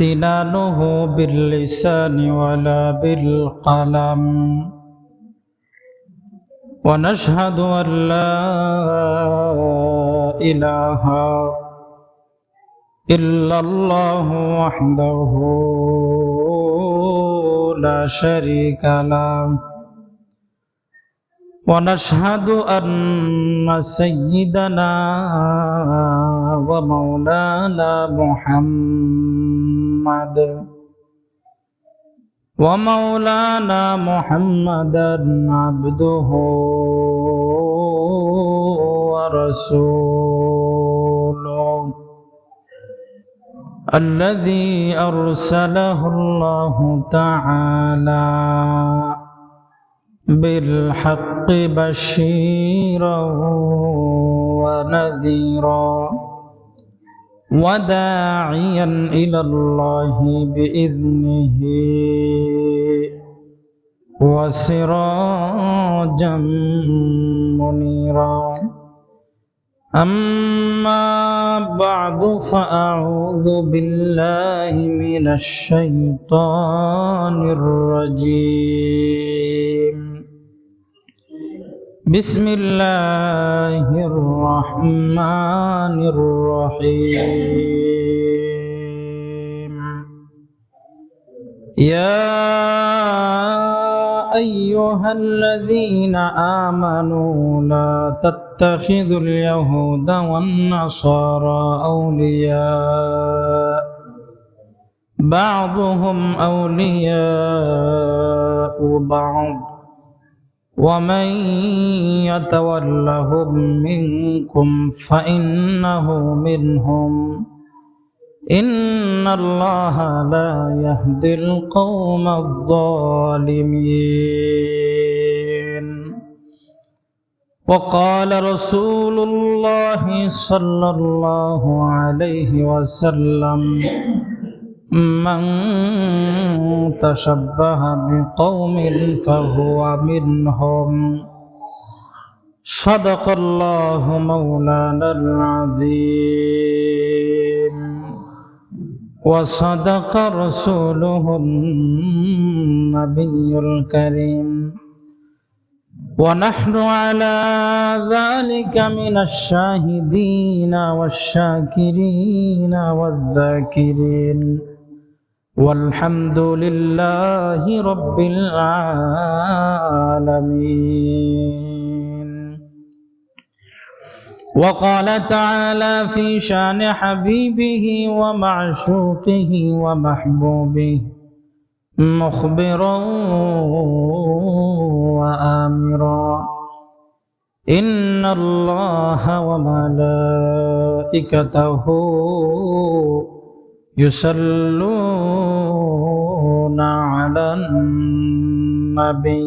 امتنانه باللسان ولا بالقلم ونشهد أن لا إله إلا الله وحده لا شريك له ونشهد أن سيدنا ومولانا محمدا عبده ورسوله الذي أرسله الله تعالى بالحق بشيرا ونذيرا وداعيا إلى الله بإذنه وسراجا منيرا أما بعد فأعوذ بالله من الشيطان الرجيم بسم الله الرحمن الرحيم يا أيها الذين آمنوا لا تتخذوا اليهود والنصارى أولياء بعضهم أولياء بعض ومن يتولهم منكم فإنه منهم إن الله لا يهدي القوم الظالمين وقال رسول الله صلى الله عليه وسلم من تشبه بقوم فهو منهم صدق الله مولانا العظيم وصدق رسوله النبي الكريم ونحن على ذلك من الشاهدين والشاكرين والذاكرين والحمد لله رب العالمين وقال تعالى في شان حبيبه ومعشوقه ومحبوبه مخبرا وآمرا إن الله وملائكته يصلون على النبي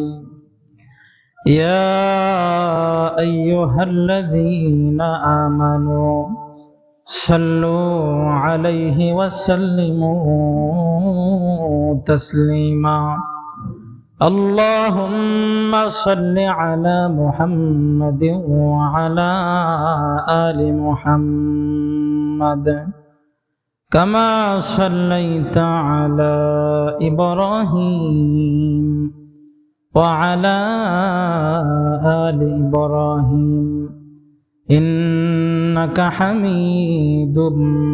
يا أيها الذين آمنوا صلوا عليه وسلموا تسليما اللهم صل على محمد وعلى آل محمد كما صليت على إبراهيم وعلى آل إبراهيم إنك حميد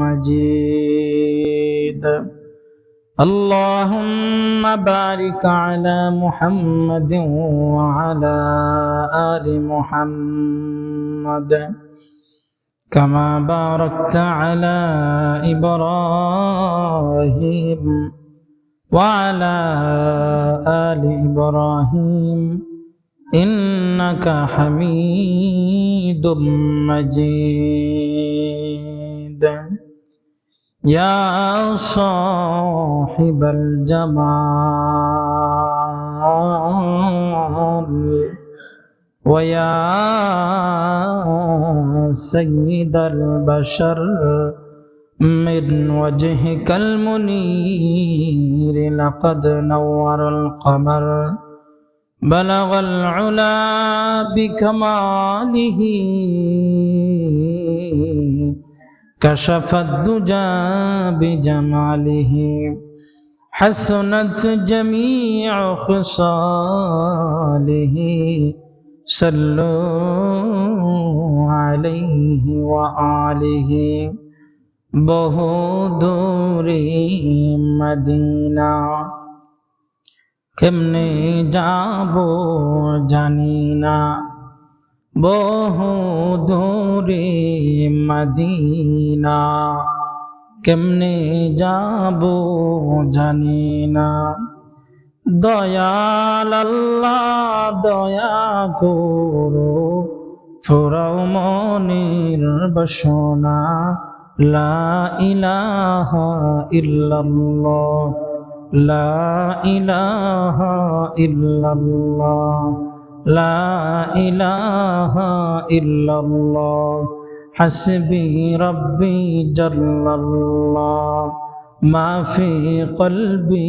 مجيد اللهم بارك على محمد وعلى آل محمد كما باركت على إبراهيم وعلى آل إبراهيم إنك حميد مجيد يا صاحب الجمال ويا سيد البشر من وجهك المنير لقد نور القمر بلغ العلا بكماله كشف الدجى بجماله حسنت جميع خصاله صلوا عليه وآله বহু দূরে মদিনা কেমনে যাব জানি না বহু দূরে মদিনা কেমনে যাব জানি না দয়াল আল্লাহ দয়া করো ফুরাও মনের বাসনা লা ইলাহা ইল্লাল্লাহ লা ইলাহা ইল্লাল্লাহ লা ইলাহা ইল্লাল্লাহ হাসবি রব্বি জাল্লাল্লাহ মা ফি কলবি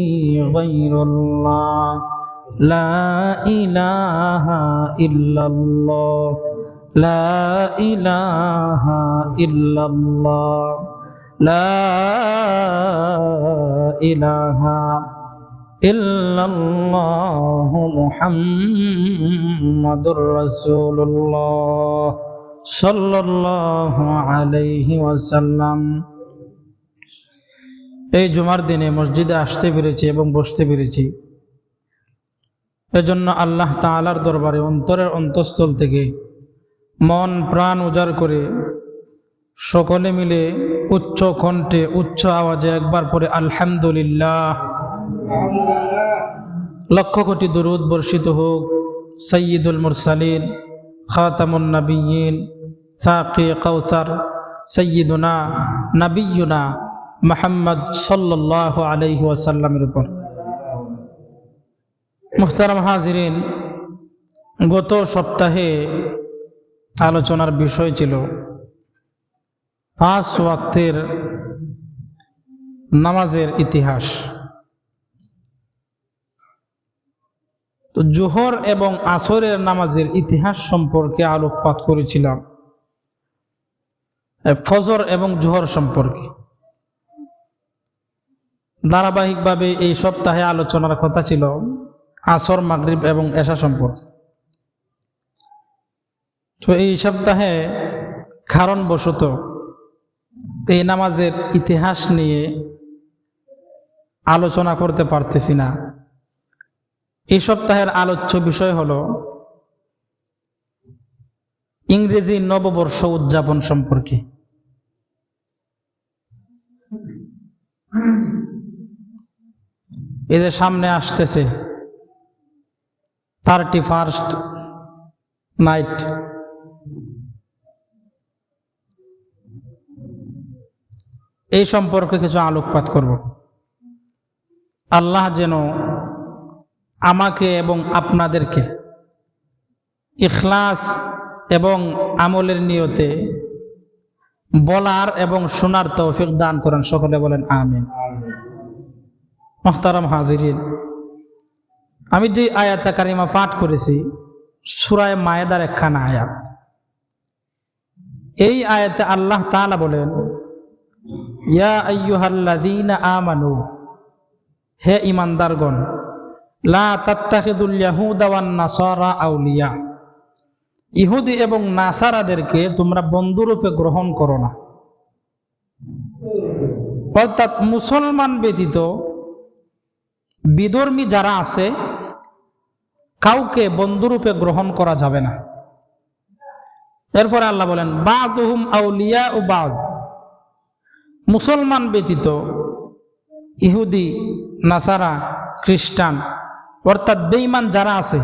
গায়রুল্লাহ লা ইলাহা ইল্লাল্লাহ লা ইলাহা ইল্লাল্লাহ লা ইলাহা ইল্লাল্লাহু মুহাম্মাদুর রাসূলুল্লাহ সাল্লাল্লাহু আলাইহি ওয়াসাল্লাম। এই জুমার দিনে মসজিদে আসতে পেরেছি এবং বসতে পেরেছি, এজন্য আল্লাহ তাআলার দরবারে অন্তরের অন্তঃস্থল থেকে মন প্রাণ উজাড় করে সকলে মিলে উচ্চ কণ্ঠে উচ্চ আওয়াজে একবার পরে আলহামদুলিল্লাহ, লক্ষ কোটি দুরূদ বর্ষিত হোক সাইয়্যিদুল মুরসালিন খাতামুন নবিয়্যিন সাকি কাউসার সাইয়্যিদুনা নবিয়্যুনা মুহাম্মদ সাল্লাল্লাহু আলাইহি ওয়াসাল্লামের উপর। মুহতারাম হাজিরিন, গত সপ্তাহে আলোচনার বিষয় ছিল 5 ওয়াক্তের নামাজের ইতিহাস। তো জোহর এবং আসরের নামাজের ইতিহাস সম্পর্কে আলোকপাত করেছিলাম, ফজর এবং জোহর সম্পর্কে। ধারাবাহিকভাবে এই সপ্তাহে আলোচনার কথা ছিল আসর, মাগরিব এবং এশা সম্পর্কে। তো এই সপ্তাহে কারণবশত এই নামাজের ইতিহাস নিয়ে আলোচনা করতে পারতেছি না। এই সপ্তাহের আলোচ্য বিষয় হলো ইংরেজি নববর্ষ উদযাপন সম্পর্কে। এই যে সামনে আসতেছে 31st নাইট, এই সম্পর্কে কিছু আলোকপাত করব। আল্লাহ যেন আমাকে এবং আপনাদেরকে ইখলাস এবং আমলের নিয়তে বলার এবং শোনার তৌফিক দান করেন, সকলে বলেন আমিন। মুহতারাম হাজিরিন, আমি যে আয়াতে কারিমা পাঠ করেছি সূরা মায়েদার একখানা আয়াত। এই আয়াতে আল্লাহ তাআলা বলেন, ইয়া আইয়ুহাল্লাযীনা আমানু, হে ঈমানদারগণ, লা তাত্তাখিদুল ইয়াহুদা ওয়ান নাসারা আউলিয়া, ইহুদি এবং নাসারাদেরকে তোমরা বন্ধুরূপে গ্রহণ করো না। অর্থাৎ মুসলমান ব্যতীত বিধর্মী যারা আছে কাউকে বন্ধুরূপে গ্রহণ করা যাবে না। এরপরে আল্লাহ বলেন বা'দুহুম আউলিয়া ও বা'দ, মুসলমান ব্যতীত ইহুদি, নাসারা, খ্রিস্টান অর্থাৎ বেঈমান যারা আছে,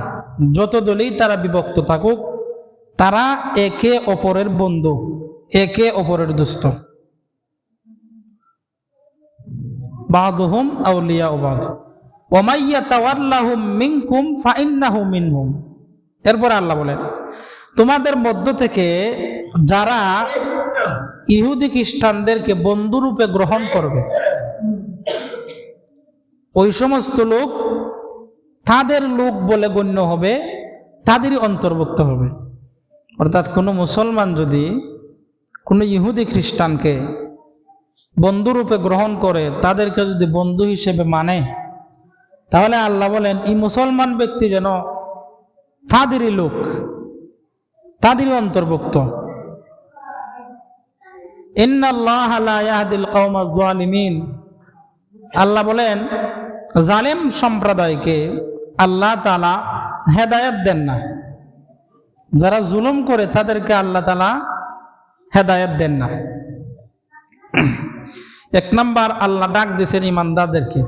যত দলেই তারা বিভক্ত থাকুক, তারা একে অপরের বন্ধু, একে অপরের দুষ্ট। বা'দুহুম আউলিয়া ও বা'দ ওয়া মান ইয়াতাওয়াল্লাহুম মিনকুম ফাইন্নাহু মিনহুম। এরপর আল্লাহ বলেন তোমাদের মধ্য থেকে যারা ইহুদি খ্রিস্টানদেরকে বন্ধুরূপে গ্রহণ করবে, ওই সমস্ত লোক তাদের লোক বলে গণ্য হবে, তাদেরই অন্তর্ভুক্ত হবে। অর্থাৎ কোনো মুসলমান যদি কোনো ইহুদি খ্রিস্টানকে বন্ধুরূপে গ্রহণ করে তাদেরকে যদি বন্ধু হিসেবে মানে, তাহলে আল্লাহ বলেন এই মুসলমান ব্যক্তি যেন তাদেরই লোক, তাদেরই অন্তর্ভুক্ত। ইন্নাল্লাহা লা ইয়াহদিল কওমাজ জালিমিন, আল্লাহ বলেন জালেম সম্প্রদায়কে আল্লাহ তাআলা হেদায়েত দেন না। যারা জুলুম করে তাদেরকে আল্লাহ তাআলা হেদায়েত দেন না। এক নাম্বার আল্লাহ ডাক দিয়েছেন ইমানদারদেরকে,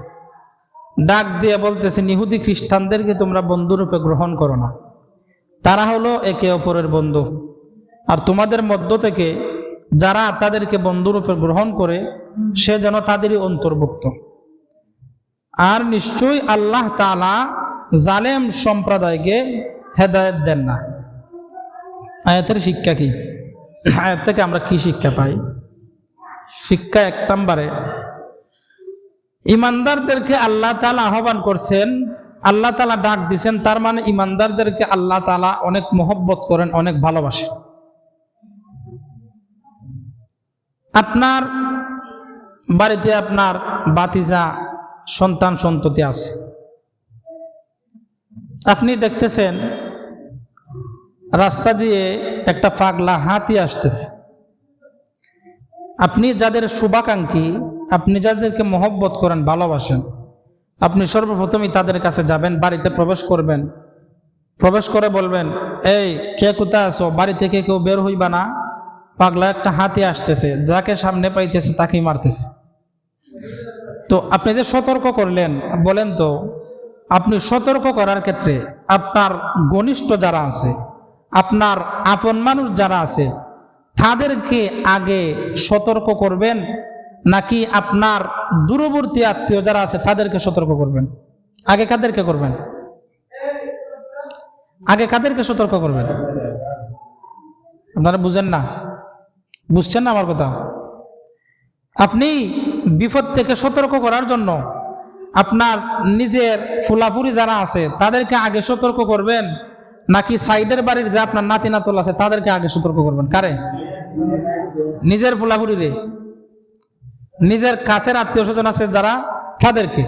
ডাক দিয়ে বলতেছেন ইহুদি খ্রিস্টানদেরকে তোমরা বন্ধুরূপে গ্রহণ করো না, তারা হলো একে অপরের বন্ধু। আর তোমাদের মধ্য থেকে যারা তাদেরকে বন্ধুরূপে গ্রহণ করে সে যেন তাদেরই অন্তর্ভুক্ত। আর নিশ্চয়ই আল্লাহ তাআলা জালেম সম্প্রদায়কে হেদায়েত দেন না। আয়াতের শিক্ষা কি? আয়াত থেকে আমরা কি শিক্ষা পাই? শিক্ষা এক নম্বরে, ইমানদারদেরকে আল্লাহ তাআলা আহ্বান করছেন, আল্লাহ তাআলা ডাক দিছেন, তার মানে ইমানদারদেরকে আল্লাহ তাআলা অনেক মহব্বত করেন, অনেক ভালোবাসেন। আপনার বাড়িতে আপনার ভাতিজা সন্তান সন্ততি আছে, আপনি দেখতেছেন রাস্তা দিয়ে একটা পাগলা হাতি আসতেছে, আপনি যাদের শুভাকাঙ্ক্ষী, আপনি যাদেরকে মহব্বত করেন, ভালোবাসেন, আপনি সর্বপ্রথমই তাদের কাছে যাবেন, বাড়িতে প্রবেশ করবেন, প্রবেশ করে বলবেন এই কে কোথায় আছো, বাড়ি থেকে কেউ বের হইবা না, পাগলা একটা হাতি আসতেছে, যাকে সামনে পাইতেছে তাকেই মারতেছে। তো আপনি যে সতর্ক করলেন, বলেন তো আপনি সতর্ক করার ক্ষেত্রে আপনার ঘনিষ্ঠ যারা আছে, আপনার আপন মানুষ যারা আছে তাদেরকে আগে সতর্ক করবেন, নাকি আপনার দূরবর্তী আত্মীয় যারা আছে তাদেরকে সতর্ক করবেন? আগে কাদেরকে করবেন? আগে কাদেরকে সতর্ক করবেন? আপনারা বুঝেন না, বুঝছেন না আমার কথা? আপনি বিপদ থেকে সতর্ক করার জন্য আপনার নিজের ফুলাফুরি যারা আছে তাদেরকে আগে সতর্ক করবেন, নাকি সাইডের বাড়ির যে আপনার নাতি নাতল আছে তাদেরকে আগে সতর্ক করবেন? কারে? নিজের ফুলাফুরি রে, নিজের কাছের আত্মীয় স্বজন আছে যারা, তাদেরকে।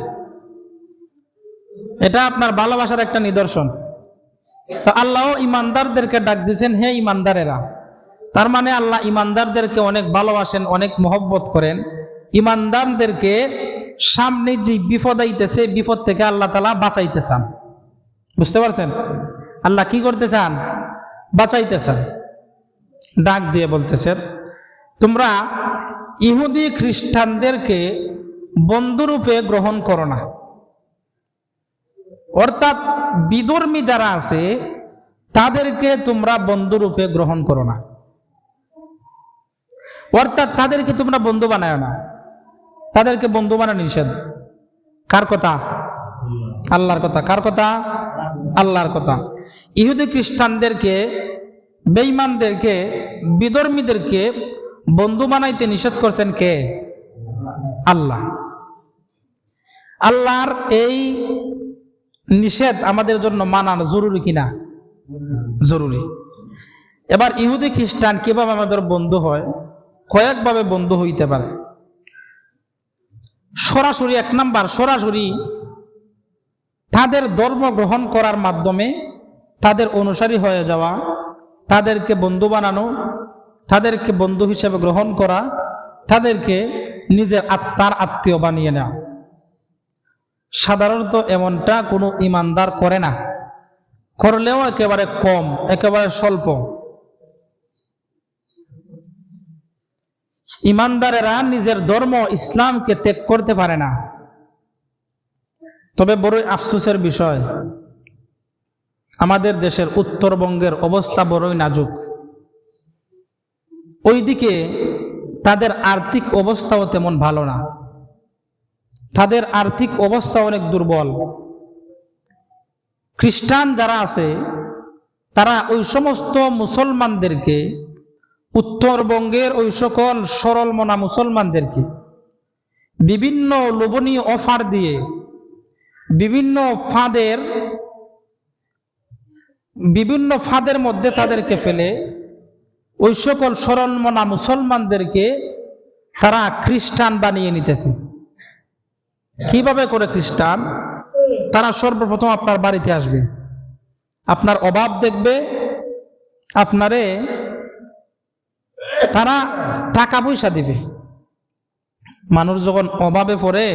এটা আপনার ভালোবাসার একটা নিদর্শন। তো আল্লাহ ইমানদারদেরকে ডাক দিয়েছেন, হে ইমানদারেরা। তার মানে আল্লাহ ইমানদারদেরকে অনেক ভালোবাসেন, অনেক মহব্বত করেন। ইমানদারদেরকে সামনে যে বিপদ আইতেছে, বিপদ থেকে আল্লাহ তাআলা বাঁচাইতে চান। বুঝতে পারছেন? আল্লাহ কি করতে চান? বাঁচাইতে চান। ডাক দিয়ে বলতেছেন তোমরা ইহুদি খ্রিস্টানদেরকে বন্ধুরূপে গ্রহণ করো না, অর্থাৎ বিধর্মী যারা আছে তাদেরকে তোমরা বন্ধুরূপে গ্রহণ করো না, অর্থাৎ তাদেরকে তোমরা বন্ধু বানায় না। তাদেরকে বন্ধু বানানো নিষেধ। কার কথা? আল্লাহর কথা। কার কথা? আল্লাহর কথা। ইহুদি খ্রিস্টানদেরকে, বেঈমানদেরকে, বিধর্মীদেরকে বন্ধু বানাইতে নিষেধ করছেন কে? আল্লাহ। আল্লাহর এই নিষেধ আমাদের জন্য মানা জরুরি কিনা? জরুরি। এবার ইহুদি খ্রিস্টান কিভাবে আমাদের বন্ধু হয়? কয়েকভাবে বন্ধু হইতে পারে। সরাসরি, এক নাম্বার, সরাসরি তাদের ধর্ম গ্রহণ করার মাধ্যমে তাদের অনুসারী হয়ে যাওয়া, তাদেরকে বন্ধু বানানো, তাদেরকে বন্ধু হিসেবে গ্রহণ করা, তাদেরকে নিজের আত্মার আত্মীয় বানিয়ে নেওয়া। সাধারণত এমনটা কোনো ইমানদার করে না, করলেও একেবারে কম, একেবারে স্বল্প। ইমানদারেরা নিজের ধর্ম ইসলামকে ত্যাগ করতে পারে না। তবে বড়ই আফসোসের বিষয়, আমাদের দেশের উত্তরবঙ্গের অবস্থা বড়ই নাজুক। ওইদিকে তাদের আর্থিক অবস্থাও তেমন ভালো না, তাদের আর্থিক অবস্থা অনেক দুর্বল। খ্রিস্টান যারা আছে তারা ওই সমস্ত মুসলমানদেরকে, উত্তরবঙ্গের ওই সকল সরল মনা মুসলমানদেরকে বিভিন্ন লোভনীয় অফার দিয়ে, বিভিন্ন ফাঁদের মধ্যে তাদেরকে ফেলে ওই সকল সরল মনা মুসলমানদেরকে তারা খ্রিস্টান বানিয়ে নিতেছে। কিভাবে করে খ্রিস্টান? তারা সর্বপ্রথম আপনার বাড়িতে আসবে, আপনার অভাব দেখবে, আপনারে তারা টাকা পয়সা দিবে। মানুষ যখন অভাবে পড়ে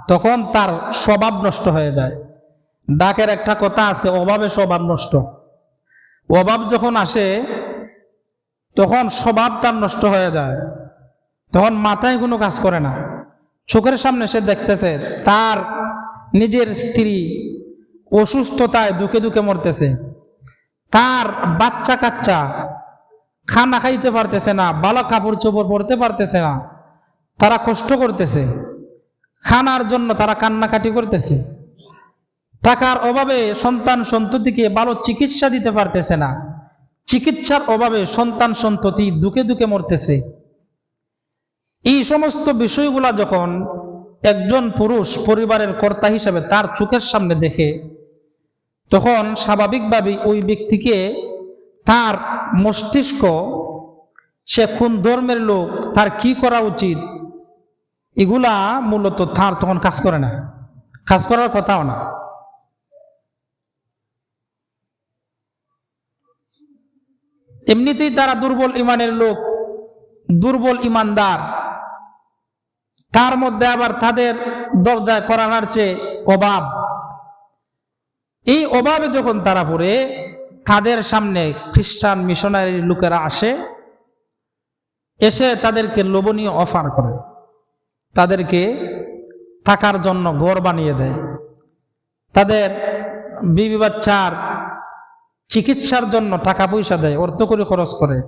তখন তার স্বভাব নষ্ট হয়ে যায়। ডাকের একটা কথা আছে, অভাবে স্বভাব নষ্ট। অভাব যখন আসে তখন স্বভাব তার নষ্ট হয়ে যায়, তখন মাথায় কোনো কাজ করে না। চোখের সামনে সে দেখতেছে তার নিজের স্ত্রী অসুস্থতায় দুঃখে দুঃখে মরতেছে, তার বাচ্চা কাচ্চা খানা খাইতে পারতেছে না, ভালো কাপড় চোপড় পরতে পারতেছে না, তারা কষ্ট করতেছে, খানার জন্য তারা কান্নাকাটি করতেছে, টাকার অভাবে সন্তান সন্ততিকে ভালো চিকিৎসা দিতে পারতেছে না, চিকিৎসার অভাবে সন্তান সন্ততি দুঃখে দুঃখে মরতেছে। এই সমস্ত বিষয়গুলা যখন একজন পুরুষ পরিবারের কর্তা হিসেবে তার চোখের সামনে দেখে, তখন স্বাভাবিকভাবে ওই ব্যক্তিকে তার মস্তিষ্ক, সে কোন ধর্মের লোক, তার কি করা উচিত, এগুলা মূলত তার তখন কাজ করে না, কাজ করার কথাও না। এমনিতেই তারা দুর্বল ইমানের লোক, দুর্বল ইমানদার, তার মধ্যে আবার তাদের দরজায় করানোর চেয়ে অভাব। এই অভাবে যখন তারা পড়ে, তাদের সামনে খ্রিস্টান মিশনারি লোকেরা আসে, এসে তাদেরকে লোভনীয় অফার করে, তাদেরকে থাকার জন্য ঘর বানিয়ে দেয়, তাদের বিবি বাচ্চার চিকিৎসার জন্য টাকা পয়সা দেয়, অর্থ করে খরচ করে,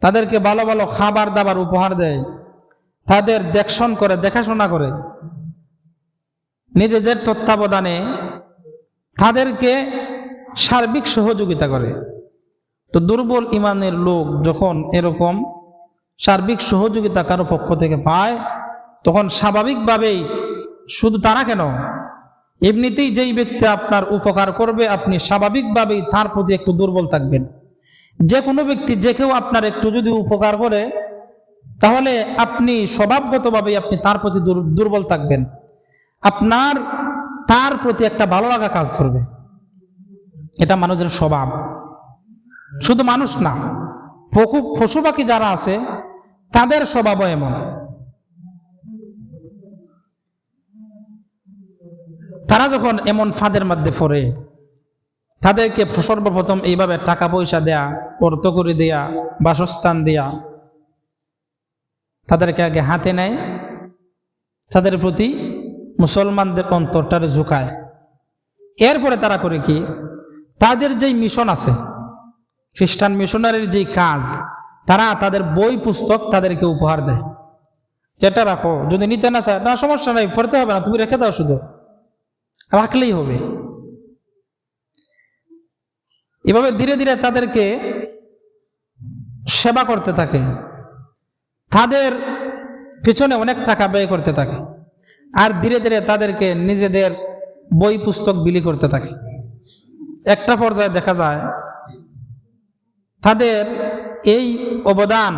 তাদেরকে ভালো ভালো খাবার দাবার উপহার দেয়, তাদের দেখশন করে, দেখাশোনা করে, নিজেদের তত্ত্বাবধানে তাদেরকে সার্বিক সহযোগিতা করে। তো দুর্বল ইমানের লোক যখন এরকম সার্বিক সহযোগিতা কারো পক্ষ থেকে পায়, তখন স্বাভাবিকভাবেই, শুধু তারা কেন, এমনিতেই যেই ব্যক্তি আপনার উপকার করবে, আপনি স্বাভাবিকভাবেই তার প্রতি একটু দুর্বল থাকবেন। যে কোনো ব্যক্তি, যে কেউ আপনার একটু যদি উপকার করে, তাহলে আপনি স্বভাবগতভাবেই আপনি তার প্রতি দুর্বল থাকবেন, আপনার তার প্রতি একটা ভালো লাগা কাজ করবে। এটা মানুষের স্বভাব। শুধু মানুষ না, পশু পাখি যারা আছে তাদের স্বভাবও এমন। তারা যখন এমন ফাঁদের মধ্যে পড়ে, তাদেরকে সর্বপ্রথম এইভাবে টাকা পয়সা দেয়া, অর্থ করে দেয়া, বাসস্থান দেয়া, তাদেরকে আগে হাতে নেয়, তাদের প্রতি মুসলমানদের অন্তরটারে ঝুঁকায়। এরপরে তারা করে কি, তাদের যেই মিশন আছে, খ্রিস্টান মিশনারির যেই কাজ, তারা তাদের বই পুস্তক তাদেরকে উপহার দেয়, যেটা রাখো, যদি নিতে না চায় না সমস্যা নাই, পড়তে হবে না, তুমি রেখে দাও, শুধু রাখলেই হবে। এভাবে ধীরে ধীরে তাদেরকে সেবা করতে থাকে, তাদের পিছনে অনেক টাকা ব্যয় করতে থাকে, আর ধীরে ধীরে তাদেরকে নিজেদের বই পুস্তক বিলি করতে থাকে। একটা পর্যায়ে দেখা যায় তাদের এই অবদান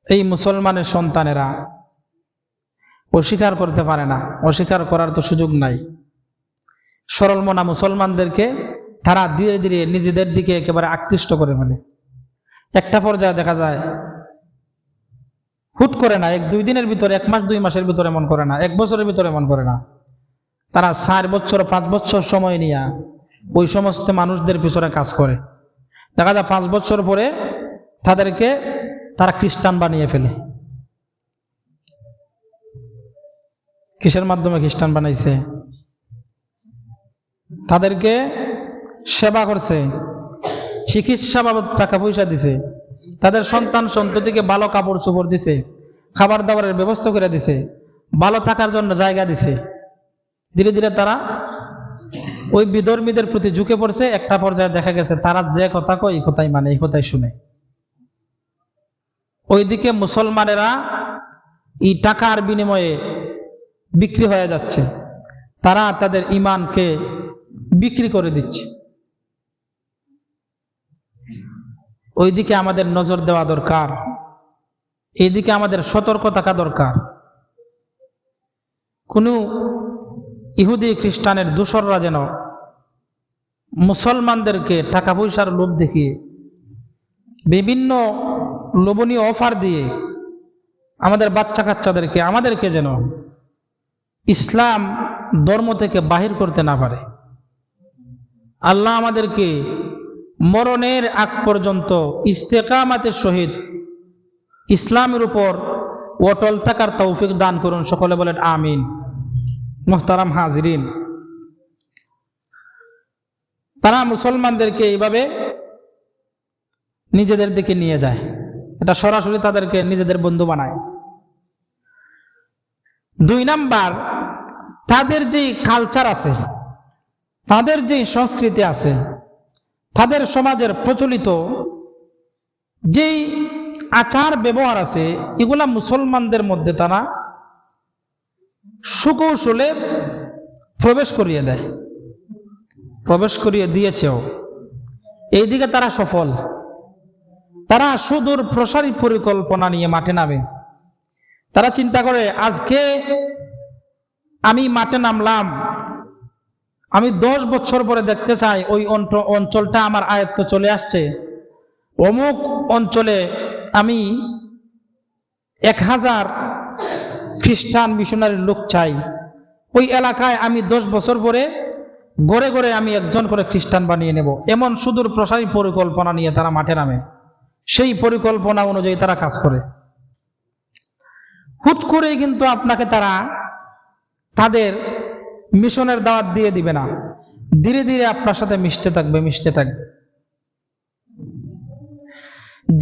এই মুসলমানের সন্তানেরা অস্বীকার করতে পারে না, অস্বীকার করার তো সুযোগ নাই। সরল মনা মুসলমানদেরকে তারা ধীরে ধীরে নিজেদের দিকে একেবারে আকৃষ্ট করে ফেলে। একটা পর্যায়ে দেখা যায় হুট করে না, 1-2 দিনের ভিতরে, 1 মাস 2 মাসের ভিতরে এমন করে না, 1 বছরের ভিতরে এমন করে না, তারা 4 বছর 5 বছর সময় নিয়ে ওই সমস্ত মানুষদের পিছনে কাজ করে। দেখা যায় 5 বছর পরে তাদেরকে তারা খ্রিস্টান বানিয়ে ফেলে। কিসের মাধ্যমে খ্রিস্টান বানাইছে? তাদেরকে সেবা করছে, চিকিৎসা বাবদ টাকা পয়সা দিছে, তাদের সন্তান সন্ততিকে ভালো কাপড় চোপড় দিছে, খাবার দাবারের ব্যবস্থা করে দিছে, ভালো থাকার জন্য জায়গা দিছে। ধীরে ধীরে তারা ওই বিধর্মীদের প্রতি ঝুঁকে পড়ছে। একটা পর্যায়ে দেখা গেছে তারা যে কথা কয় এই কথাই মানে, এই কথাই শুনে। ওইদিকে মুসলমানেরা এই টাকার বিনিময়ে বিক্রি হয়ে যাচ্ছে, তারা তাদের ইমানকে বিক্রি করে দিচ্ছে। ওইদিকে আমাদের নজর দেওয়া দরকার, এইদিকে আমাদের সতর্ক থাকা দরকার। কোনো ইহুদি খ্রিস্টানের দোসররা যেন মুসলমানদেরকে টাকা পয়সার লোভ দেখিয়ে বিভিন্ন লোভনীয় অফার দিয়ে আমাদের বাচ্চা কাচ্চাদেরকে আমাদেরকে যেন ইসলাম ধর্ম থেকে বাহির করতে না পারে। আল্লাহ আমাদেরকে মরণের আগ পর্যন্ত ইস্তেকামাতের সহিত ইসলামের উপর অটল থাকার তৌফিক দান করুন। সকলে বলেন আমিন। মুহতারাম হাজিরিন, তারা মুসলমানদেরকে এইভাবে নিজেদের দিকে নিয়ে যায়, এটা সরাসরি তাদেরকে নিজেদের বন্ধু বানায়। 2 নাম্বার, তাদের যে কালচার আছে, তাদের যে সংস্কৃতি আছে, তাদের সমাজের প্রচলিত যেই আচার ব্যবহার আছে, এগুলা মুসলমানদের মধ্যে তারা সুকৌশলে প্রবেশ করিয়ে দেয়, প্রবেশ করিয়ে দিয়েছেও। এইদিকে তারা সফল। তারা সুদূর প্রসারী পরিকল্পনা নিয়ে মাঠে নামে। তারা চিন্তা করে, আজকে আমি মাঠে নামলাম, আমি 10 বছর পরে দেখতে চাই ওই অঞ্চলটা আমার আয়ত্ত চলে আসছে। অমুক অঞ্চলে আমি 1000 খ্রিস্টান মিশনারির লোক চাই। ওই এলাকায় আমি 10 বছর পরে ঘরে ঘরে আমি একজন করে খ্রিস্টান বানিয়ে নেব। এমন সুদূর প্রসারী পরিকল্পনা নিয়ে তারা মাঠে নামে। সেই পরিকল্পনা অনুযায়ী তারা কাজ করে। হুট করে কিন্তু আপনাকে তারা তাদের মিশনের দাওয়াত দিয়ে দিবে না, ধীরে ধীরে আপনার সাথে মিশতে থাকবে।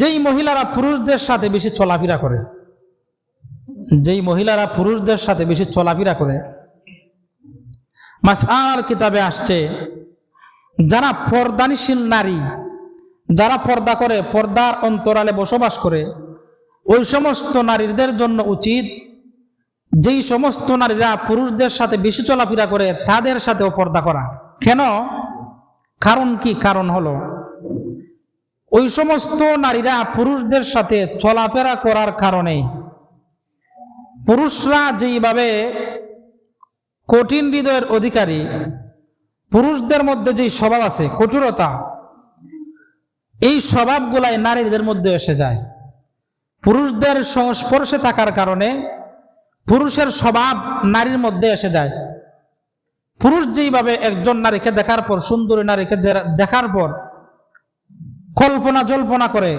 যেই মহিলারা পুরুষদের সাথে বেশি চলাফেরা করে, মাসআলার কিতাবে আসছে, যারা পর্দানিশীল নারী, যারা পর্দা করে, পর্দার অন্তরালে বসবাস করে, ওই সমস্ত নারীদের জন্য উচিত যেই সমস্ত নারীরা পুরুষদের সাথে বেশি চলাফেরা করে তাদের সাথেও পর্দা করা। কেন? কারণ কি? কারণ হলো, ওই সমস্ত নারীরা পুরুষদের সাথে চলাফেরা করার কারণে পুরুষরা যেইভাবে কঠিন হৃদয়ের অধিকারী, পুরুষদের মধ্যে যেই স্বভাব আছে কঠোরতা, এই স্বভাবগুলাই নারীদের মধ্যে এসে যায়। পুরুষদের সংস্পর্শে থাকার কারণে পুরুষের স্বভাব নারীর মধ্যে এসে যায়। পুরুষ যেইভাবে একজন নারীকে দেখার পর, সুন্দরী নারীকে দেখার পর কল্পনা জল্পনা করে,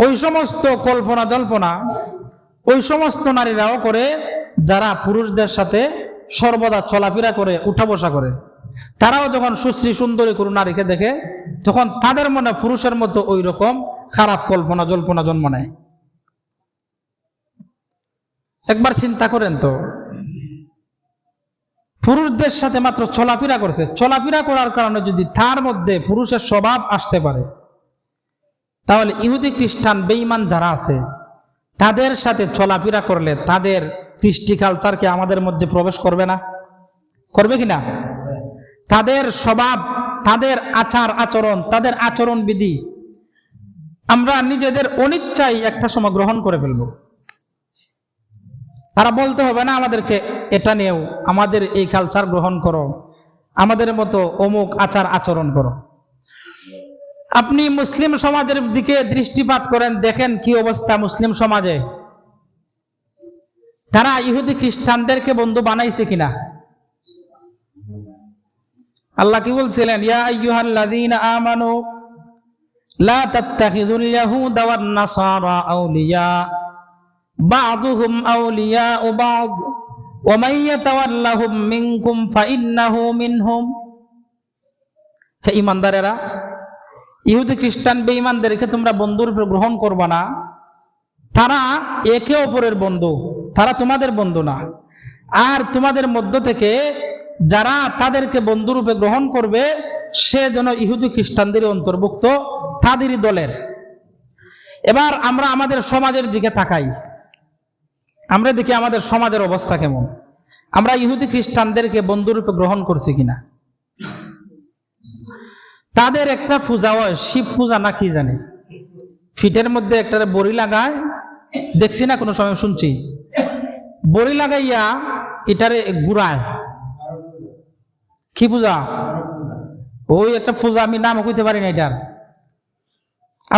ওই সমস্ত কল্পনা জল্পনা ওই সমস্ত নারীরাও করে যারা পুরুষদের সাথে সর্বদা চলাফেরা করে, উঠা বসা করে। তারাও যখন সুশ্রী সুন্দরী কোনো নারীকে দেখে, তখন তাদের মনে পুরুষের মতো ওই রকম খারাপ কল্পনা জল্পনা জন্ম নেয়। একবার চিন্তা করেন তো, পুরুষদের সাথে মাত্র চলাফেরা করছে, চলাফেরা করার কারণে যদি তার মধ্যে পুরুষের স্বভাব আসতে পারে, তাহলে ইহুদি খ্রিস্টান বেঈমান যারা আছে তাদের সাথে চলাফেরা করলে তাদের কৃষ্টি কালচারকে আমাদের মধ্যে প্রবেশ করবে না? করবে কিনা? তাদের স্বভাব, তাদের আচার আচরণ, তাদের আচরণ বিধি আমরা নিজেদের অনিচ্ছায় একটা সময় গ্রহণ করে ফেলবো। তারা বলতে হবে না আমাদেরকে, এটা নিয়েও আমাদের এই কালচার গ্রহণ করো, আমাদের মতো অমুক আচার আচরণ করো। আপনি মুসলিম সমাজের দিকে দৃষ্টিপাত করেন, দেখেন কি অবস্থা মুসলিম সমাজে। তারা ইহুদি খ্রিস্টানদেরকে বন্ধু বানাইছে কিনা? আল্লাহ কি বলছিলেন? ইয়া আইয়ুহাল্লাযীনা আমানু লা তাত্তাখিযুল ইয়াহুদা ওয়ান নাসারা আউলিয়া বা'দুহুম আউলিয়াউ বা'দ ওয়া মান ইয়াতাওয়াল্লাহুম মিনকুম ফাইন্নাহু মিনহুম। হে ঈমানদারেরা, ইহুদি খ্রিস্টান বেঈমানদেরকে তোমরা বন্ধুরূপে গ্রহণ করবা না। তারা একে অপরের বন্ধু, তারা তোমাদের বন্ধু না। আর তোমাদের মধ্য থেকে যারা তাদেরকে বন্ধুরূপে গ্রহণ করবে সে যেন ইহুদি খ্রিস্টানদের অন্তর্ভুক্ত, তাদেরই দলের। এবার আমরা আমাদের সমাজের দিকে তাকাই, আমরা দেখি আমাদের সমাজের অবস্থা কেমন। আমরা ইহুদি খ্রিস্টানদেরকে বন্ধুরূপে গ্রহণ করছি কিনা? তাদের একটা পূজা হয়, শিব পূজা না কি জানে, ফিটের মধ্যে একটা বড়ি লাগায়, দেখছি না কোনো সময়, শুনছি বড়ি লাগাইয়া এটারে ঘুরায়। কি পূজা? ওই একটা পূজা, আমি নাম কইতে পারি না এটার।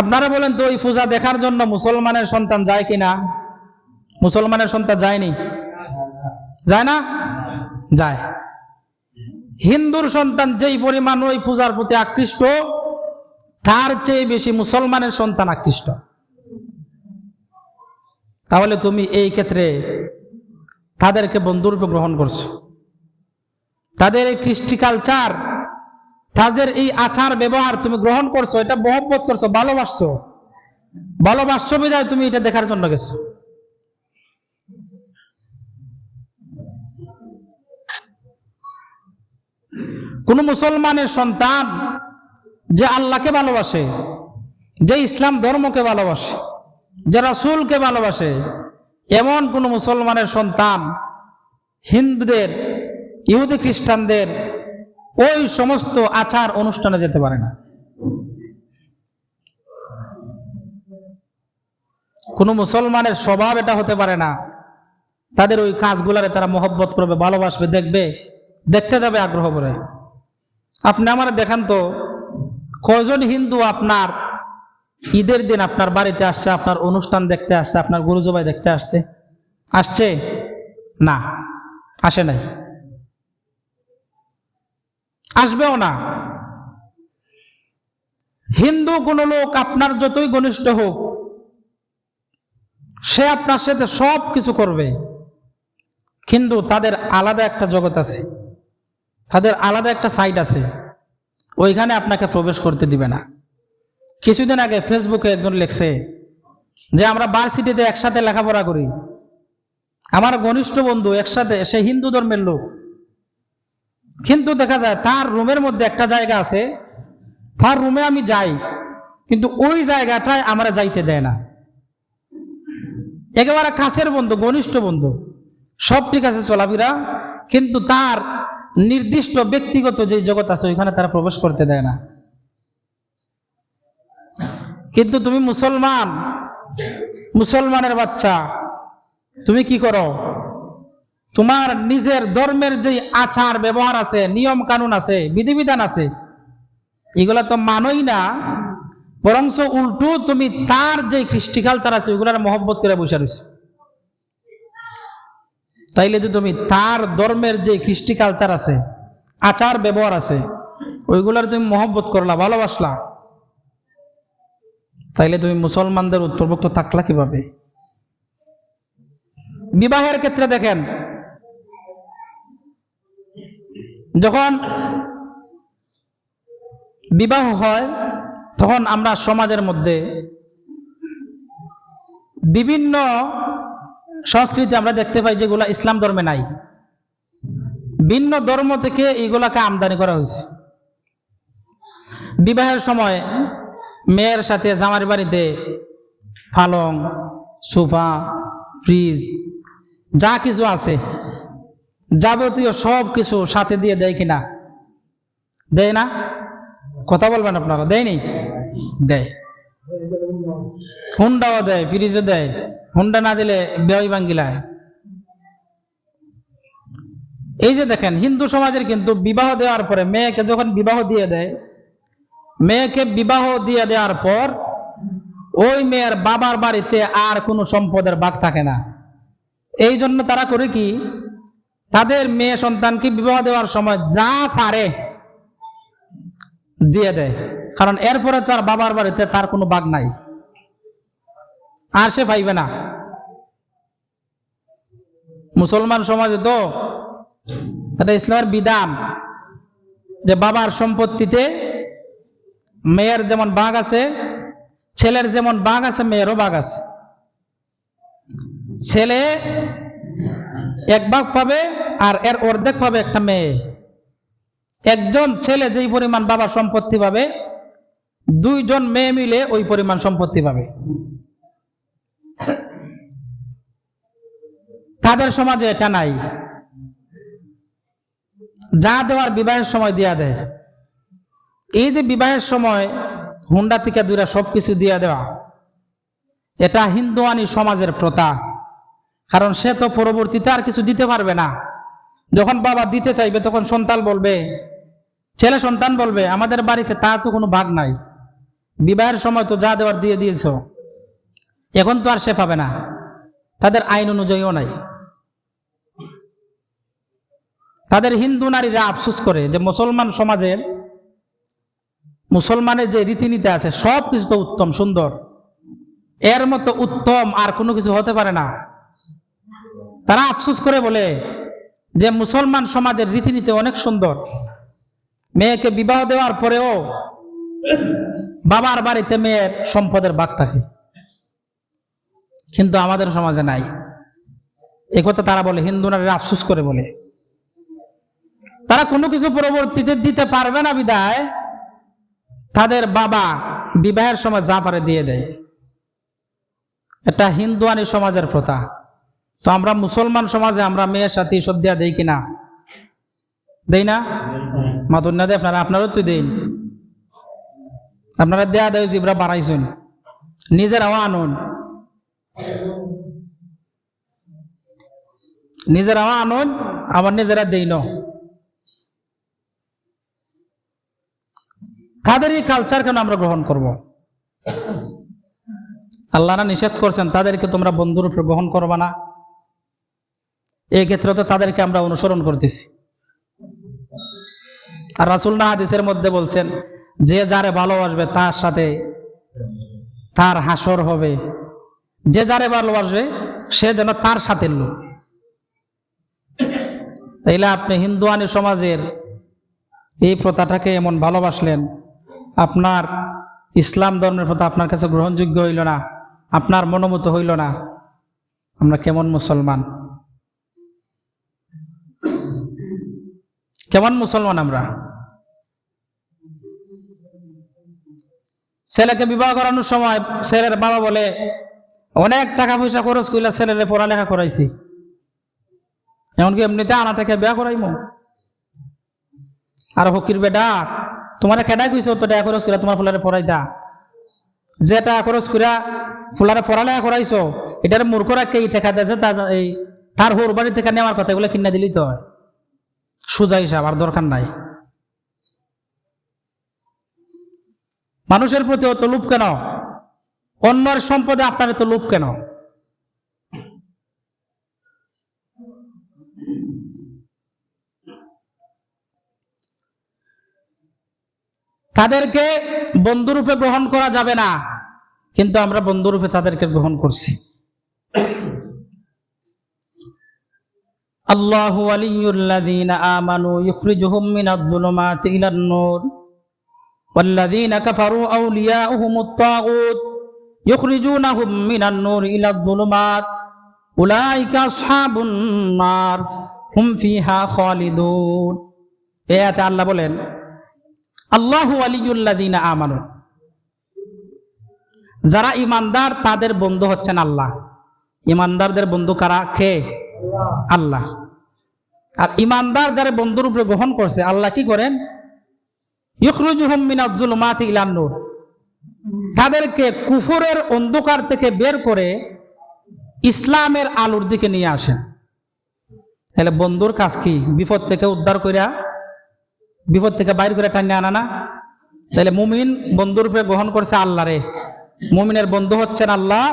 আপনারা বলেন তো ওই পূজা দেখার জন্য মুসলমানের সন্তান যায় কিনা? মুসলমানের সন্তান যায়নি? যায় না? যায়। হিন্দুর সন্তান যেই পরিমাণ ওই পূজার প্রতি আকৃষ্ট, তার চেয়ে বেশি মুসলমানের সন্তান আকৃষ্ট। তাহলে তুমি এই ক্ষেত্রে তাদেরকে বন্ধুরূপে গ্রহণ করছো, তাদের এই কৃষ্টি কালচার, তাদের এই আচার ব্যবহার তুমি গ্রহণ করছো, এটা মহব্বত করছো, ভালোবাসছো। ভালোবাসছো বিধায় তুমি এটা দেখার জন্য গেছো। কোন মুসলমানের সন্তান যে আল্লাহকে ভালোবাসে, যে ইসলাম ধর্মকে ভালোবাসে, যে রাসূলকে ভালোবাসে, এমন কোন মুসলমানের সন্তান হিন্দুদের, ইহুদি খ্রিস্টানদের ওই সমস্ত আচার অনুষ্ঠানে যেতে পারে না। কোন মুসলমানের স্বভাব এটা হতে পারে না। তাদের ওই কাজগুলারে তারা মহব্বত করবে, ভালোবাসবে, দেখবে, দেখতে যাবে আগ্রহ করে। আপনি আমার দেখান তো কয়জন হিন্দু আপনার ঈদের দিন আপনার বাড়িতে আসছে, আপনার অনুষ্ঠান দেখতে আসছে, আপনার গরু জবাই দেখতে আসছে? আসছে না, আসে নাই, আসবেও না। হিন্দু কোন লোক আপনার যতই ঘনিষ্ঠ হোক, সে আপনার সাথে সব কিছু করবে, কিন্তু তাদের আলাদা একটা জগৎ আছে, তাদের আলাদা একটা সাইড আছে, ওইখানে আপনাকে প্রবেশ করতে দিবে না। কিছুদিন আগে ফেসবুকে একজন লিখছে যে আমরা ভার্সিটিতে একসাথে লেখাপড়া করি, আমার ঘনিষ্ঠ বন্ধু, একসাথে, সে হিন্দু ধর্মের লোক, কিন্তু দেখা যায় তার রুমের মধ্যে একটা জায়গা আছে, তার রুমে আমি যাই, কিন্তু ওই জায়গাটায় আমরা যাইতে দেয় না। একেবারে কাছের বন্ধু, ঘনিষ্ঠ বন্ধু, সব ঠিক আছে চলাফেরা, কিন্তু তার নির্দিষ্ট ব্যক্তিগত যে জগৎ আছে ওইখানে তারা প্রবেশ করতে দেয় না। কিন্তু তুমি মুসলমান, মুসলমানের বাচ্চা, তুমি কি করো? তোমার নিজের ধর্মের যে আচার ব্যবহার আছে, নিয়ম কানুন আছে, বিধিবিধান আছে, এগুলা তো মানোই না, বরঞ্চ উল্টো তুমি তার যে কৃষ্টি কালচার আছে ওইগুলার মহব্বত করে বসে রয়েছে। তাইলে যদি তুমি তার ধর্মের যে কৃষ্টি কালচার আছে, আচার ব্যবহার আছে, ওইগুলার তুমি মহব্বত করলা, ভালোবাসলা, তাইলে তুমি মুসলমানদের অন্তর্ভুক্ত থাকলা কিভাবে? বিবাহের ক্ষেত্রে দেখেন, যখন বিবাহ হয় তখন আমরা সমাজের মধ্যে বিভিন্ন সংস্কৃতি আমরা দেখতে পাই যেগুলা ইসলাম ধর্মে নাই। ভিন্ন ধর্ম থেকে এগুলাকে আমদানি করা হয়েছে। বিবাহের সময় মেয়ের সাথে জামার বাড়িতে পালং, সোফা, ফ্রিজ, যা কিছু আছে যাবতীয় সব কিছু সাথে দিয়ে দেয় কিনা? দেয় না? কথা বলবেন আপনারা, দেয়নি? দেয়। হুন্ডাও দেয়, ফ্রিজও দেয়। হুন্ডা না দিলে বেয় ভাঙ্গিলায়। এই যে দেখেন, হিন্দু সমাজের কিন্তু বিবাহ দেওয়ার পরে মেয়েকে যখন বিবাহ দিয়ে দেয়, মেয়েকে বিবাহ দিয়ে দেওয়ার পর ওই মেয়ের বাবার বাড়িতে আর কোনো সম্পদের ভাগ থাকে না। এই জন্য তারা করে কি, তাদের মেয়ে সন্তানকে বিবাহ দেওয়ার সময় যা পারে দিয়ে দেয়, কারণ এরপরে তার বাবার বাড়িতে তার কোনো ভাগ নাই, আর সে পাইবে না। মুসলমান সমাজে তো এটা ইসলামের বিধান যে বাবার সম্পত্তিতে মেয়ের যেমন ভাগ আছে, ছেলের যেমন ভাগ আছে, মেয়েরও ভাগ আছে। ছেলে এক ভাগ পাবে আর এর অর্ধেক পাবে একটা মেয়ে। একজন ছেলে যেই পরিমাণ বাবার সম্পত্তি পাবে, দুইজন মেয়ে মিলে ওই পরিমাণ সম্পত্তি পাবে। তাদের সমাজে এটা নাই। যা দেওয়ার বিবাহের সময় দেয়া দেয়, এই যে বিবাহের সময় হুন্ডা থেকে দুইরা সবকিছু দিয়ে দেওয়া, এটা হিন্দুয়ানি সমাজের প্রথা। কারণ সে তো পরবর্তীতে আর কিছু দিতে পারবে না। যখন বাবা দিতে চাইবে তখন সন্তান বলবে, ছেলে সন্তান বলবে, আমাদের বাড়িতে তার তো কোনো ভাগ নাই, বিবাহের সময় তো যা দেওয়ার দিয়ে দিয়েছ, এখন তো আর সে পাবে না। তাদের আইন অনুযায়ীও নাই। তাদের হিন্দু নারীরা আফসোস করে যে মুসলমানের যে রীতিনীতি আছে সব কিছু তো উত্তম সুন্দর, এর মতো উত্তম আর কোনো কিছু হতে পারে না। তারা আফসোস করে বলে যে মুসলমান সমাজের রীতিনীতি অনেক সুন্দর, মেয়েকে বিবাহ দেওয়ার পরেও বাবার বাড়িতে মেয়ের সম্পদের ভাগ থাকে, কিন্তু আমাদের সমাজে নাই। একথা তারা বলে, হিন্দু নারীরা আফসোস করে বলে। তারা কোনো কিছু পরবর্তীতে দিতে পারবে না বিদায় তাদের বাবা বিবাহের সময় যা পারে দিয়ে দেয়। এটা হিন্দুয়ানি সমাজের প্রথা। তো আমরা মুসলমান সমাজে আমরা মেয়ের সাথে সব দেয়া দেই কিনা? দেই না? মাদুন্না দে আপনারাও তো দেন। আপনারা দেয়া দেয় জিবরা বাড়াইছেন, নিজেরাও আনুন, আবার নিজেরা দেই না। তাদের এই কালচার কেন আমরা গ্রহণ করব? আল্লাহ না নিষেধ করছেন তাদেরকে তোমরা বন্ধুর উপরে গ্রহণ করবা না? এই ক্ষেত্রে তো তাদেরকে আমরা অনুসরণ করতেছি। আর রাসূল না হাদিসের মধ্যে বলছেন, যে যারে ভালোবাসবে তার সাথে তার হাসর হবে, যে যারে ভালোবাসবে সে যেন তার সাথে লোক। তাইলে আপনি হিন্দুয়ানি সমাজের এই প্রথাটাকে এমন ভালোবাসলেন, আপনার ইসলাম ধর্মের প্রথা আপনার কাছে গ্রহণযোগ্য হইল না, আপনার মনোমত হইল না। আমরা কেমন মুসলমান? কেমন মুসলমান আমরা? ছেলেকে বিবাহ করানোর সময় ছেলের বাবা বলে, অনেক টাকা পয়সা খরচ কইলা ছেলেরে পড়ালেখা করাইছি, এমনকি এমনিতে আনা টাকা বিয়া করাইমো। আর ফকির বেটা, তোমার কেডা কইছে তো টাকা খরচ করে তোমার ফুলারে পড়াইতা? যে টাকা খরচ করে ফুলারে পড়ালেখা করাইছো, এটার মূর্খরা কে টাকা দিয়েছে তার হোর বাড়ি থেকে নেওয়ার কথা, এগুলো কিনা দিলেই তো হয়। সোজা হিসাব, আর দরকার নাই। মানুষের প্রতি অত লোভ কেন? অন্যের সম্পদে আপনার এত লোভ কেন? তাদেরকে বন্ধুরূপে গ্রহণ করা যাবে না, কিন্তু আমরা বন্ধুরূপে তাদেরকে গ্রহণ করছি। আল্লাহু ওয়ালিয়ুল্লাযীনা আমানু ইখরিজুহুম মিনায-যুলুমাতি ইলান-নূর ওয়াল্লাযীনা কাফারু আউলিয়াউহুমুত তাগুত ইখরিজুনাহুম মিনান-নূরি ইলায-যুলুমাত উলাইকা আসহাবুন নার হুম ফিহা খালিদুন। এই আয়াতে আল্লাহ বলেন, আল্লাহু ওয়ালিয়ুল্লাযীনা আমানু, যারা ঈমানদার তাদের বন্ধু হচ্ছেন আল্লাহ। ঈমানদারদের বন্ধু কারা? কে? আল্লাহ। আর ঈমানদার যারা বন্ধুর উপরে গ্রহণ করছে, আল্লাহ কি করেন? ইখরিজুহুম মিনায-যুলুমাতি ইলান-নূর, তাদেরকে কুফরের অন্ধকার থেকে বের করে ইসলামের আলোর দিকে নিয়ে আসেন। তাহলে বন্ধুর কাজ কি? বিপদ থেকে উদ্ধার কইরা, বিপদ থেকে বাইর করে টানিয়ে আনা না? তাহলে মুমিন বন্ধুর উপরে গ্রহণ করছে আল্লাহরে, মুমিনের বন্ধু হচ্ছেন আল্লাহ,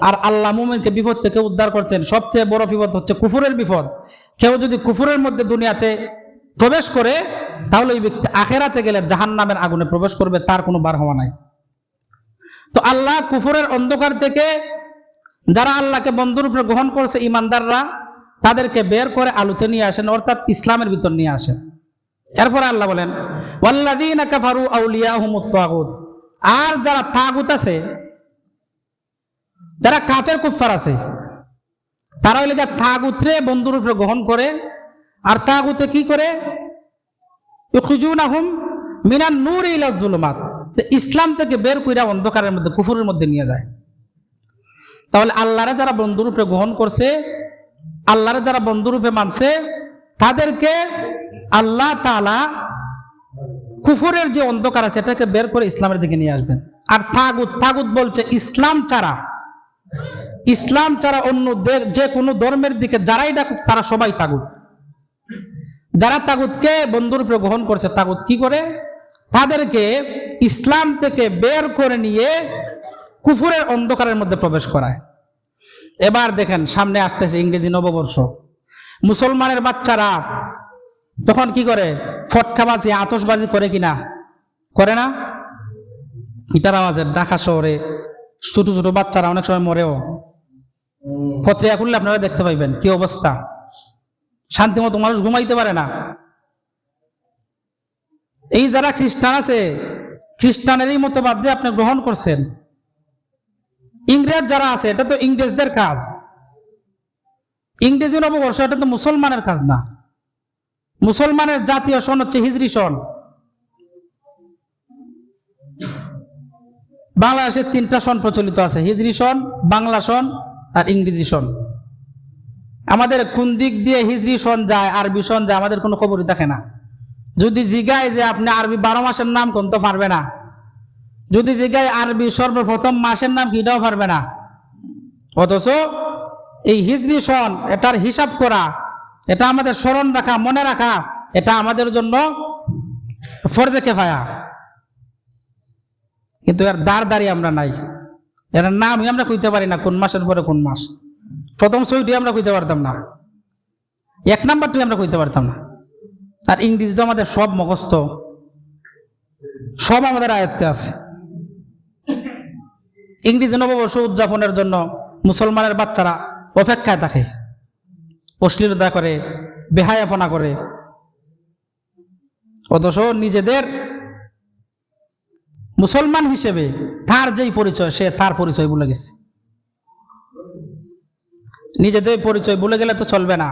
আর আল্লাহ মুমিনকে বিপদ থেকে উদ্ধার করছেন। সবচেয়ে বড় বিপদ হচ্ছে কুফরের বিপদ। কেউ যদি কুফরের মধ্যে দুনিয়াতে প্রবেশ করে, তাহলে ওই ব্যক্তি আখেরাতে গেলে জাহান্নামের আগুনে প্রবেশ করবে, তার কোনো বার হওয়া নাই। তো আল্লাহ কুফরের অন্ধকার থেকে যারা আল্লাহকে বন্ধুর উপরে গ্রহণ করছে ঈমানদাররা, তাদেরকে বের করে আলোতে নিয়ে আসেন, অর্থাৎ ইসলামের ভিতর নিয়ে আসেন। এরপরে আল্লাহ বলেন, ওয়াল্লাযীনা কাফারু আউলিয়াহুমুত তাগুত, আর যারা তাগুত আছে, যারা কাফের কুফার আছে, তারা হইলে তাগুতরে বন্ধুর উপরে গ্রহণ করে। আর তাগুতে কি করে? ইখরিজুনাহুম মিনান-নূরি ইলায-যুলুমাত, ইসলাম থেকে বের কইরা অন্ধকারের মধ্যে, কুফরের মধ্যে নিয়ে যায়। তাহলে আল্লাহরে যারা বন্ধুর উপরে গ্রহণ করছে, আল্লাহরে যারা বন্ধুর উপরে মানছে, তাদেরকে আল্লাহ তাআলা কুফরের যে অন্ধকার আছে এটাকে বের করে ইসলামের দিকে নিয়ে আসবেন। আর তাগুত, তাগুত বলছে ইসলাম ছাড়া অন্য যে কোনো ধর্মের দিকে যারাই ডাকুক তারা সবাই তাগুত। যারা তাগুতকে বন্ধুর উপরে গ্রহণ করছে, তাগুত কি করে? তাদেরকে ইসলাম থেকে বের করে নিয়ে কুফরের অন্ধকারের মধ্যে প্রবেশ করায়। এবার দেখেন সামনে আসতেছে ইংরেজি নববর্ষ, মুসলমানের বাচ্চারা তখন কি করে? ফটকাবাজি, আতশবাজি করে কিনা? করে না? গিটার আওয়াজে ঢাকা শহরে ছোট ছোট বাচ্চারা অনেক সময় মরেও। পত্রিকা খুললে আপনারা দেখতে পাইবেন কি অবস্থা, শান্তি মতো মানুষ ঘুমাইতে পারে না। এই যারা খ্রিস্টান আছে, খ্রিস্টানেরই মতবাদ যে আপনি গ্রহণ করছেন। ইংরেজ যারা আছে, এটা তো ইংরেজদের কাজ। ইংরেজি নববর্ষ এটা তো মুসলমানের কাজ না। মুসলমানের জাতীয় সন হচ্ছে হিজরি সন। বাংলাদেশে 3টা সন প্রচলিত আছে, হিজরি সন, বাংলা সন আর ইংরেজি সন। আমাদের কোন দিক দিয়ে হিজরি সন যায়, আরবি সন যায়, আমাদের কোনো খবরই থাকে না। যদি জিগায় যে আপনি আরবি 12 মাসের নাম কোন, তো পারবে না। যদি জিগায় আরবি সর্বপ্রথম মাসের নাম কি, এটাও পারবে না। অথচ এই হিজরি সন, এটার হিসাব করা, এটা আমাদের স্মরণ রাখা, মনে রাখা, এটা আমাদের জন্য ফরজে কিফায়া। কিন্তু এর দাঁড় আমরা নাই, এর নামই আমরা কইতে পারি না কোন মাসের পরে কোন মাস। প্রথম ছয়টি আমরা কইতে পারতাম না, 1 নাম্বারটি আমরা কইতে পারতাম না। আর ইংরেজি তো আমাদের সব মুখস্থ, সব আমাদের আয়ত্তে আছে। ইংরেজি নববর্ষ উদযাপনের জন্য মুসলমানের বাচ্চারা অপেক্ষায় থাকে, অশ্লীলতা করে, বেহায়াপনা করে। অথচ নিজেদের মুসলমান হিসেবে তার যেই পরিচয়, সে তার পরিচয় ভুলে গেছে। নিজেদের পরিচয় ভুলে গেলে তো চলবে না।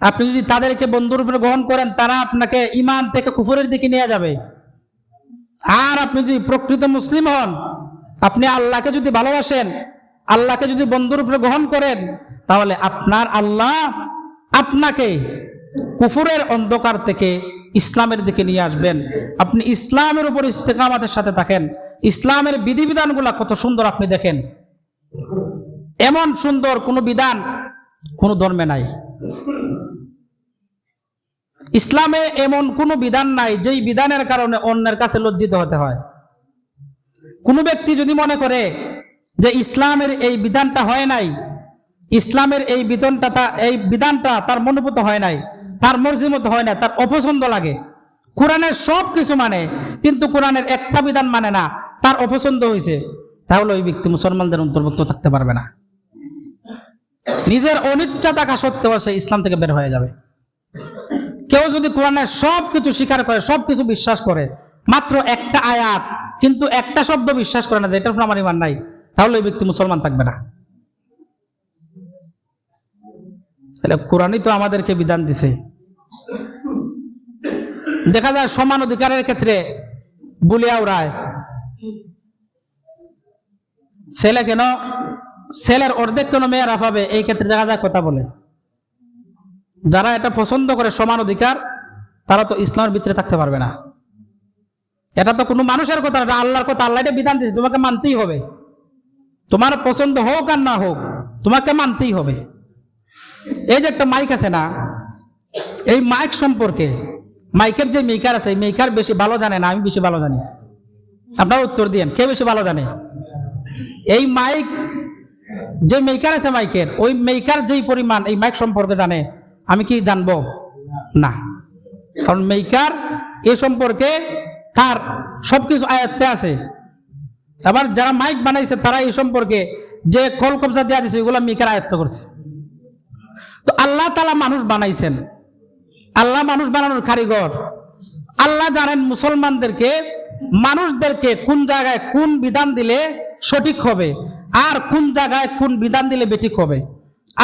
আপনি যদি তাদেরকে বন্ধুর উপরে গ্রহণ করেন, তারা আপনাকে ঈমান থেকে কুফরের দিকে নিয়ে যাবে। আর আপনি যদি প্রকৃত মুসলিম হন, আপনি আল্লাহকে যদি ভালোবাসেন, আল্লাহকে যদি বন্ধুর উপরে গ্রহণ করেন, তাহলে আপনার আল্লাহ আপনাকে কুফরের অন্ধকার থেকে ইসলামের দিকে নিয়ে আসবেন। আপনি ইসলামের উপর ইস্তেকামাতের সাথে থাকেন। ইসলামের বিধিবিধানগুলা কত সুন্দর আপনি দেখেন, এমন সুন্দর কোনো বিধান কোনো ধর্মে নাই। ইসলামে এমন কোনো বিধান নাই যেই বিধানের কারণে অন্যের কাছে লজ্জিত হতে হয়। কোনো ব্যক্তি যদি মনে করে যে ইসলামের এই বিধানটা হয় নাই, ইসলামের এই বিধানটা তার মনোভূত হয় নাই, তার মর্জি মতো হয় না, তার অপছন্দ লাগে, কোরআনের সব কিছু মানে কিন্তু কোরআনের একটা বিধান মানে না, তার অপছন্দ হয়েছে, তাহলে ওই ব্যক্তি মুসলমানদের অন্তর্ভুক্ত থাকতে পারবে না। নিজের অনিচ্ছা থাকা সত্ত্বেও সে ইসলাম থেকে বের হয়ে যাবে। কেউ যদি কোরআনের সব কিছু স্বীকার করে, সব কিছু বিশ্বাস করে, মাত্র একটা আয়াত কিন্তু একটা শব্দ বিশ্বাস করে না যে এটার উপর আমার ঈমান নাই, তাহলে ওই ব্যক্তি মুসলমান থাকবে না। তাহলে কোরআনই তো আমাদেরকে বিধান দিছে। দেখা যায় সমান অধিকারের ক্ষেত্রে বুলিয়া উড়ায়, ছেলের অর্ধেক কেন মেয়েরা পাবে, এই ক্ষেত্রে দেখা যায় কথা বলে। যারা এটা পছন্দ করে সমান অধিকার, তারা তো ইসলামের ভিতরে থাকতে পারবে না। এটা তো কোনো মানুষের কথা, এটা আল্লাহর কথা। আল্লাহ এটা বিধান দিয়েছে, তোমাকে মানতেই হবে। তোমার পছন্দ হোক আর না হোক, তোমাকে মানতেই হবে। এই যে একটা মাইক আছে না, এই মাইক সম্পর্কে, মাইকের যে মেকার আছে, এই মেকার বেশি ভালো জানে না আমি বেশি ভালো জানি? আপনারা উত্তর দিয়েন, কে বেশি ভালো জানে? এই মাইক যে মেকার আছে মাইকের, ওই মেকার যেই পরিমাণ এই মাইক সম্পর্কে জানে, আমি কি জানবো? না। কারণ মেকার এ সম্পর্কে তার সবকিছু আয়ত্তে আছে। আবার যারা মাইক বানাইছে তারা এই সম্পর্কে যে কল কবজা দেওয়া দিচ্ছে, ওইগুলো মেকার আয়ত্ত করছে। তো আল্লাহ তাআলা মানুষ বানাইছেন, আল্লাহ মানুষ বানানোর কারিগর। আল্লাহ জানেন মানুষদেরকে কোন জায়গায় কোন বিধান দিলে সঠিক হবে আর কোন জায়গায় কোন বিধান দিলে বেঠিক হবে।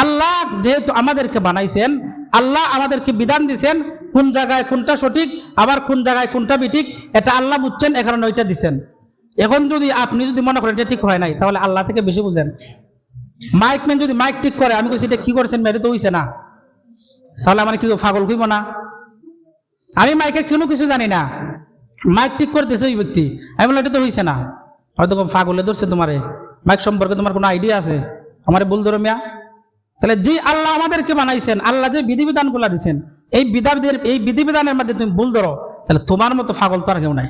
আল্লাহ যেহেতু আমাদেরকে বানাইছেন, আল্লাহ আমাদেরকে বিধান দিচ্ছেন কোন জায়গায় কোনটা সঠিক আবার কোন জায়গায় কোনটা বেঠিক, এটা আল্লাহ বুঝছেন, এ কারণে ওইটা দিচ্ছেন। এখন যদি আপনি মনে করেন এটা ঠিক হয় নাই, তাহলে আল্লাহ থেকে বেশি বুঝেন। মাইকম্যান যদি মাইক ঠিক করে, আমি কইছি এটা কি করেছেন, মেরে তো হইছে না, তাহলে আমার কি পাগল কইব না? আমি মাইকের কোনো কিছু জানি না, মাইক ঠিক করতেছে ওই ব্যক্তি, আমি বললাম এটা তো হয়েছে না, হয়তো পাগলে ধরছে তোমারে, মাইক সম্পর্কে তোমার কোনো আইডিয়া আছে, আমার ভুল ধরো মিয়া। তাহলে যে আল্লাহ আমাদেরকে বানাইছেন, আল্লাহ যে বিধিবিধান গুলা দিচ্ছেন, এই বিধিবিধানের মধ্যে তুমি ভুল ধরো, তাহলে তোমার মতো পাগল তো আর কেউ নাই।